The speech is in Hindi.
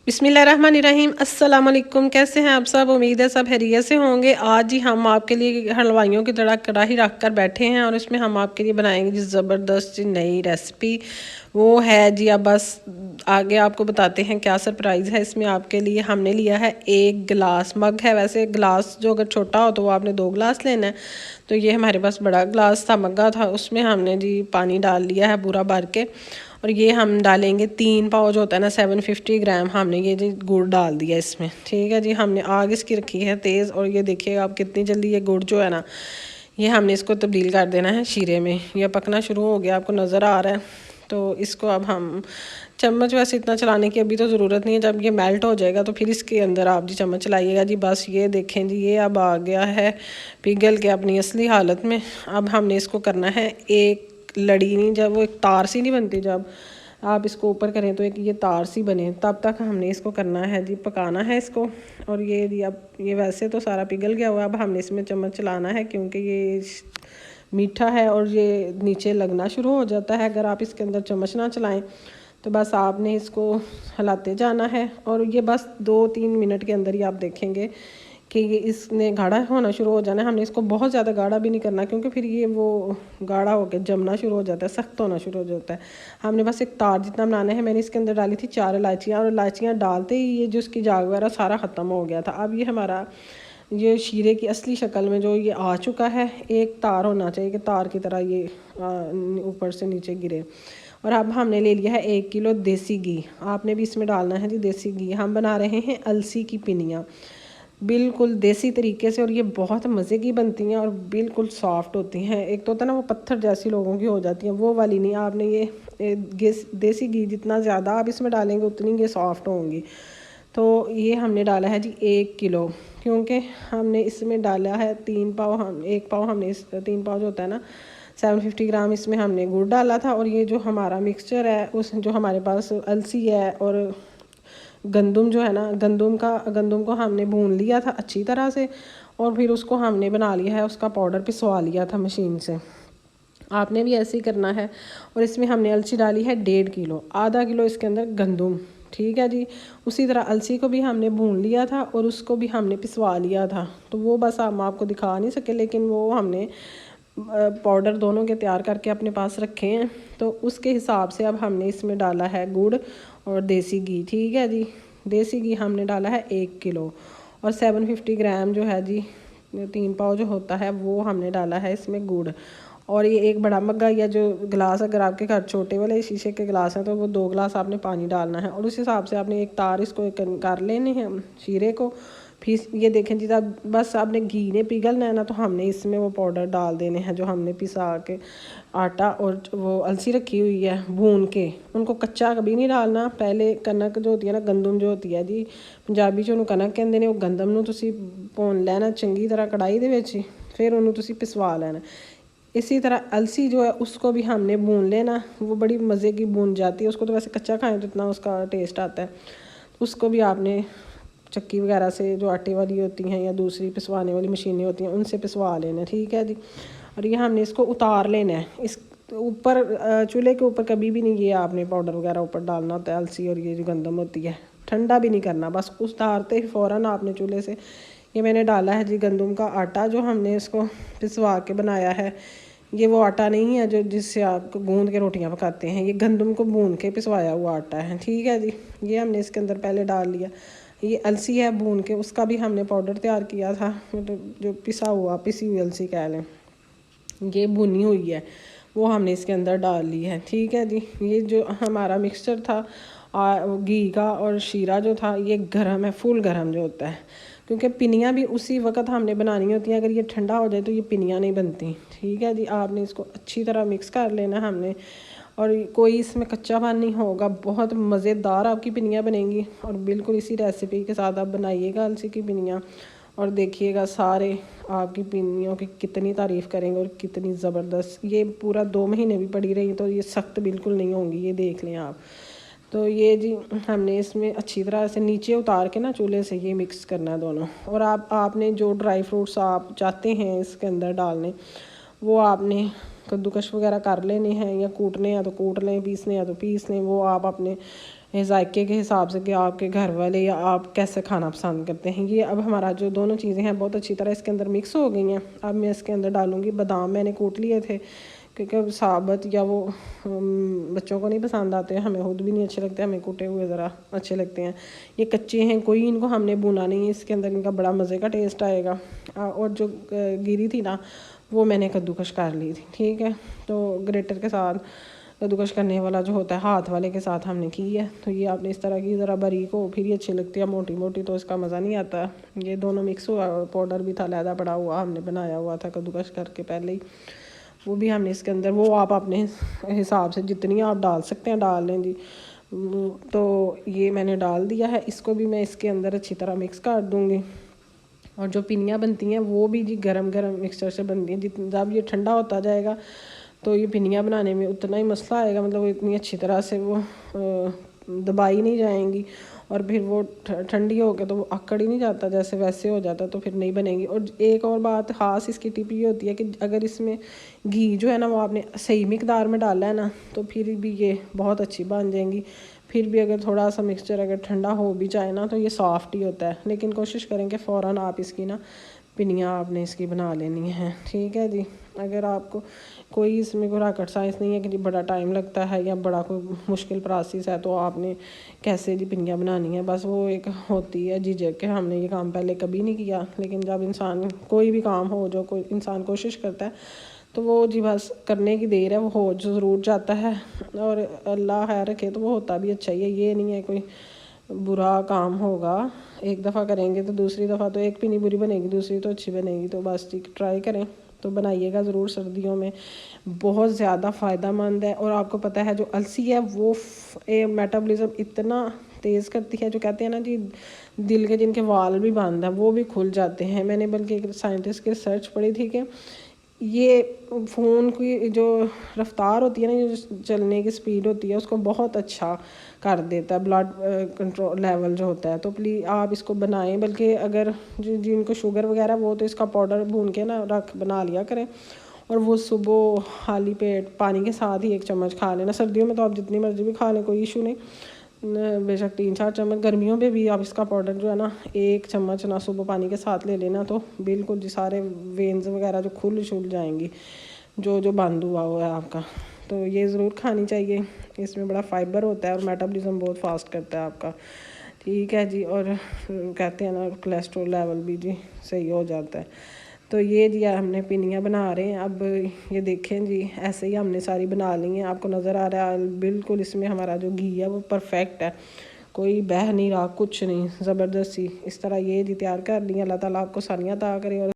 बिस्मिल्लाहिर्रहमानिर्रहीम। अस्सलाम वालेकुम। कैसे हैं आप सब? उम्मीद है सब खैरियत से होंगे। आज ही हम आपके लिए हलवाइयों की तरह कढ़ाई रख कर बैठे हैं और इसमें हम आपके लिए बनाएंगे जी ज़बरदस्त जी नई रेसिपी। वो है जी, अब बस आगे आपको बताते हैं क्या सरप्राइज़ है इसमें आपके लिए। हमने लिया है 1 गिलास, मग है वैसे गिलास जो अगर छोटा हो तो वो आपने 2 गिलास लेना है। तो ये हमारे पास बड़ा गिलास था, मग्गा था, उसमें हमने जी पानी डाल लिया है पूरा भर के। और ये हम डालेंगे 3 पाव जो होता है ना 750 ग्राम, हमने ये जी गुड़ डाल दिया इसमें। ठीक है जी, हमने आग इसकी रखी है तेज़ और ये देखिएगा आप कितनी जल्दी ये गुड़ जो है ना ये हमने इसको तब्दील कर देना है शीरे में। यह पकना शुरू हो गया, आपको नज़र आ रहा है। तो इसको अब हम चम्मच वैसे इतना चलाने की अभी तो ज़रूरत नहीं है, जब ये मेल्ट हो जाएगा तो फिर इसके अंदर आप जी चम्मच चलाइएगा जी। बस ये देखें जी, ये अब आ गया है पिघल के अपनी असली हालत में। अब हमने इसको करना है एक लड़ी नहीं, जब वो एक तार सी नहीं बनती, जब आप इसको ऊपर करें तो एक ये तार सी बने, तब तक हमने इसको करना है जी, पकाना है इसको। और ये जी अब ये वैसे तो सारा पिघल गया हुआ है, अब हमने इसमें चम्मच चलाना है क्योंकि ये मीठा है और ये नीचे लगना शुरू हो जाता है अगर आप इसके अंदर चम्मच ना चलाएं। तो बस आपने इसको हिलाते जाना है और ये बस 2-3 मिनट के अंदर ही आप देखेंगे कि ये इसने गाढ़ा होना शुरू हो जाना है। हमने इसको बहुत ज़्यादा गाढ़ा भी नहीं करना क्योंकि फिर ये वो गाढ़ा होकर जमना शुरू हो जाता है, सख्त होना शुरू हो जाता है। हमने बस एक तार जितना बनाना है। मैंने इसके अंदर डाली थी 4 इलायचियाँ और इलायचियाँ डालते ही ये जो इसकी जाग वगैरह सारा ख़त्म हो गया था। अब ये हमारा ये शीरे की असली शक्ल में जो ये आ चुका है, एक तार होना चाहिए कि तार की तरह ये ऊपर से नीचे गिरे। और अब हमने ले लिया है 1 किलो देसी घी, आपने भी इसमें डालना है जी देसी घी। हम बना रहे हैं अलसी की पिनियाँ बिल्कुल देसी तरीके से और ये बहुत मज़े की बनती हैं और बिल्कुल सॉफ्ट होती हैं। एक तो होता है ना वो पत्थर जैसी लोगों की हो जाती हैं, वो वाली नहीं। आपने ये देसी घी जितना ज़्यादा आप इसमें डालेंगे उतनी ये सॉफ्ट होंगी। तो ये हमने डाला है जी 1 किलो, क्योंकि हमने इसमें डाला है 3 पाव, हम 1 पाव हमने 3 पाव जो होता है ना 750 ग्राम इसमें हमने गुड़ डाला था। और ये जो हमारा मिक्सचर है उस जो हमारे पास अलसी है और गंदम जो है ना, गंदम को हमने भून लिया था अच्छी तरह से और फिर उसको हमने बना लिया है, उसका पाउडर पिसवा लिया था मशीन से। आपने भी ऐसे ही करना है। और इसमें हमने अलसी डाली है 1.5 किलो, आधा किलो इसके अंदर गंदम। ठीक है जी, उसी तरह अलसी को भी हमने भून लिया था और उसको भी हमने पिसवा लिया था। तो वो बस हम आपको दिखा नहीं सके, लेकिन वो हमने पाउडर दोनों के तैयार करके अपने पास रखे हैं। तो उसके हिसाब से अब हमने इसमें डाला है गुड़ और देसी घी। ठीक है जी, देसी घी हमने डाला है 1 किलो और 750 ग्राम जो है जी 3 पाव जो होता है वो हमने डाला है इसमें गुड़। और ये एक बड़ा मग्गा या जो गिलास, अगर आपके घर छोटे वाले शीशे के गिलास हैं तो वो 2 गिलास आपने पानी डालना है और उस हिसाब से आपने एक तार इसको कर लेने हैं शीरे को। फिर ये देखें जी, तब बस आपने घी ने पिघलना है ना तो हमने इसमें वो पाउडर डाल देने हैं जो हमने पिसा के आटा और वो अलसी रखी हुई है भून के, उनको कच्चा कभी नहीं डालना। पहले कनक जो होती है ना, गंदम जो होती है जी पंजाबी च ਉਹਨੂੰ कनक कहते हैं, वो गंदम ਨੂੰ ਤੁਸੀਂ ਭੁੰਨ ਲੈਣਾ ਚੰਗੀ ਤਰ੍ਹਾਂ ਕੜਾਈ ਦੇ ਵਿੱਚ, फिर ਉਹਨੂੰ ਤੁਸੀਂ पिसवा लेना। इसी तरह अलसी जो है उसको भी हमने भून लेना, वो बड़ी मज़े की भून जाती है। उसको तो वैसे कच्चा खाएं तो इतना उसका टेस्ट आता है, उसको भी आपने चक्की वगैरह से जो आटे वाली होती हैं या दूसरी पिसवाने वाली मशीनें होती हैं उनसे पिसवा लेना। ठीक है जी, और ये हमने इसको उतार लेना है। इस ऊपर चूल्हे के ऊपर कभी भी नहीं ये आपने पाउडर वगैरह ऊपर डालना होता है अलसी और ये जो गंदम होती है, ठंडा भी नहीं करना, बस उतारते ही फ़ौरन आपने चूल्हे से। ये मैंने डाला है जी गंदम का आटा जो हमने इसको पिसवा के बनाया है। ये वो आटा नहीं है जो जिससे आप गूंद के रोटियां पकाते हैं, ये गंदम को भून के पिसवाया हुआ आटा है। ठीक है जी, ये हमने इसके अंदर पहले डाल लिया। ये अलसी है भून के, उसका भी हमने पाउडर तैयार किया था, जो पिसी हुई अलसी कह लें, ये भुनी हुई है, वो हमने इसके अंदर डाल ली है। ठीक है जी, ये जो हमारा मिक्सचर था घी का और शीरा जो था ये गरम है, फुल गरम जो होता है, क्योंकि पिनियाँ भी उसी वक्त हमने बनानी होती हैं। अगर ये ठंडा हो जाए तो ये पिनियाँ नहीं बनती। ठीक है जी, आपने इसको अच्छी तरह मिक्स कर लेना हमने, और कोई इसमें कच्चापन नहीं होगा, बहुत मज़ेदार आपकी पिनियाँ बनेंगी। और बिल्कुल इसी रेसिपी के साथ आप बनाइएगा अलसी की पिनियाँ और देखिएगा सारे आपकी पिनियों की कितनी तारीफ़ करेंगे और कितनी ज़बरदस्त। ये पूरा 2 महीने भी पड़ी रही तो ये सख्त बिल्कुल नहीं होंगी, ये देख लें आप। तो ये जी हमने इसमें अच्छी तरह से नीचे उतार के ना चूल्हे से ये मिक्स करना है दोनों। और आपने जो ड्राई फ्रूट्स आप चाहते हैं इसके अंदर डालने, वो आपने कद्दूकश वगैरह कर लेने हैं, या कूटने हैं तो कूट लें, पीसने हैं तो पीस लें, वो आप अपने जायके के हिसाब से कि आपके घर वाले या आप कैसे खाना पसंद करते हैं। ये अब हमारा जो दोनों चीज़ें हैं बहुत अच्छी तरह इसके अंदर मिक्स हो गई हैं। अब मैं इसके अंदर डालूँगी बादाम, मैंने कूट लिए थे क्योंकि साबुत या वो बच्चों को नहीं पसंद आते, हमें खुद भी नहीं अच्छे लगते, हमें कूटे हुए ज़रा अच्छे लगते हैं। ये कच्चे हैं, कोई इनको हमने भुना नहीं है, इसके अंदर इनका बड़ा मज़े का टेस्ट आएगा। और जो गिरी थी ना वो मैंने कद्दूकश कर ली थी, ठीक है। तो ग्रेटर के साथ कद्दूकश करने वाला जो होता है हाथ वाले के साथ हमने की है। तो ये आपने इस तरह की ज़रा बारीक हो, फिर ये अच्छी लगती है, मोटी मोटी तो इसका मज़ा नहीं आता। ये दोनों मिक्स हुआ, पाउडर भी था लैदा पड़ा हुआ, हमने बनाया हुआ था कद्दूकश करके पहले ही, वो भी हमने इसके अंदर, वो आप अपने हिसाब से जितनी आप डाल सकते हैं डाल लें जी। तो ये मैंने डाल दिया है, इसको भी मैं इसके अंदर अच्छी तरह मिक्स कर दूँगी। और जो पिनियाँ बनती हैं वो भी जी गरम गरम मिक्सचर से बनती हैं। जितना जब ये ठंडा होता जाएगा तो ये पिनियाँ बनाने में उतना ही मसला आएगा, मतलब वो इतनी अच्छी तरह से वो दबाई नहीं जाएंगी, और फिर वो ठंडी हो गया तो वो अकड़ ही नहीं जाता, जैसे वैसे हो जाता तो फिर नहीं बनेगी। और एक और बात ख़ास इसकी टिप ये होती है कि अगर इसमें घी जो है ना वो आपने सही मिकदार में डाला है ना तो फिर भी ये बहुत अच्छी बन जाएंगी। फिर भी अगर थोड़ा सा मिक्सचर अगर ठंडा हो भी जाए ना तो ये सॉफ्ट ही होता है, लेकिन कोशिश करें कि फ़ौरन आप इसकी ना पिनियाँ आपने इसकी बना लेनी है, ठीक है जी। अगर आपको कोई इसमें कोई रॉकेट साइंस नहीं है कि जी बड़ा टाइम लगता है या बड़ा कोई मुश्किल प्रोसेस है तो आपने कैसे जी पिनियाँ बनानी है, बस वो एक होती है झिझक कि हमने ये काम पहले कभी नहीं किया। लेकिन जब इंसान कोई भी काम हो जो कोई इंसान कोशिश करता है तो वो जी बस करने की देर है, वो हो ज़रूर जाता है, और अल्लाह खैर रखे तो वो होता भी अच्छा ही है। ये नहीं है कोई बुरा काम होगा, एक दफ़ा करेंगे तो दूसरी दफ़ा तो एक भी नहीं बुरी बनेगी, दूसरी तो अच्छी बनेगी। तो बस ठीक ट्राई करें, तो बनाइएगा ज़रूर, सर्दियों में बहुत ज़्यादा फ़ायदेमंद है। और आपको पता है जो अलसी है वो मेटाबॉलिज्म इतना तेज़ करती है, जो कहते हैं ना जी दिल के जिनके वाल भी बंद है वो भी खुल जाते हैं। मैंने बल्कि एक साइंटिस्ट की रिसर्च पढ़ी थी कि ये फ़ोन की जो रफ्तार होती है ना, जो चलने की स्पीड होती है उसको बहुत अच्छा कर देता है, ब्लड कंट्रोल लेवल जो होता है। तो प्लीज़ आप इसको बनाएं, बल्कि अगर जिनको शुगर वगैरह वो तो इसका पाउडर भून के ना बना लिया करें, और वो सुबह खाली पेट पानी के साथ ही 1 चम्मच खा लेना। सर्दियों में तो आप जितनी मर्जी भी खा लें, कोई इशू नहीं, बेशक 3-4 चम्मच। गर्मियों में भी आप इसका पाउडर जो है ना 1 चम्मच ना सुबह पानी के साथ ले लेना, तो बिल्कुल जी सारे वेन्स वगैरह जो खुल जाएंगी, जो बंद हुआ है आपका। तो ये ज़रूर खानी चाहिए, इसमें बड़ा फाइबर होता है और मेटाबॉलिज्म बहुत फास्ट करता है आपका, ठीक है जी। और कहते हैं ना कोलेस्ट्रॉल लेवल भी जी सही हो जाता है। तो ये जी हमने पिनियाँ बना रहे हैं। अब ये देखें जी ऐसे ही हमने सारी बना ली हैं, आपको नज़र आ रहा है बिल्कुल इसमें हमारा जो घी है वो परफेक्ट है, कोई बह नहीं रहा, कुछ नहीं, ज़बरदस्ती इस तरह ये जी तैयार कर ली। अल्लाह ताला आपको सारियाँ अता करे। और